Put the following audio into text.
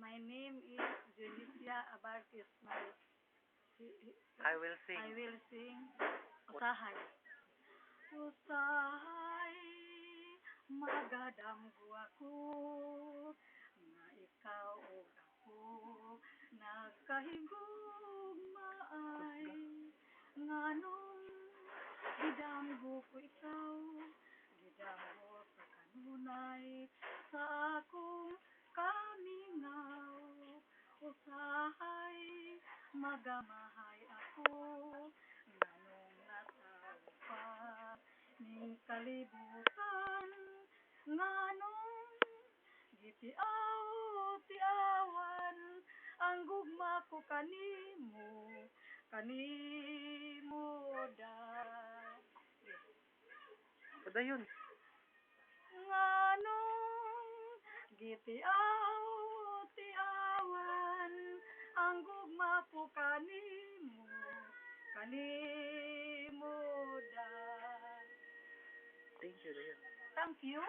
My name is Junicia Abartis. I will sing. I will sing Usahay. Usahay, magadamgo ako, nga ikaw o ako, nagkahigugmaay, nganong gidamgo ko ikaw, gidamgo sa kanunay, sa akong kamingaw, usahay, magamahay ako, nganong nasaw pa, ning kalibutan, nganong gitiaw-tiawan, ang gugma ko kanimo da. Padayon. Nganong gitiaw-tiawan, ang gugma ko kanimo da. Thank you, Dayan. Thank you.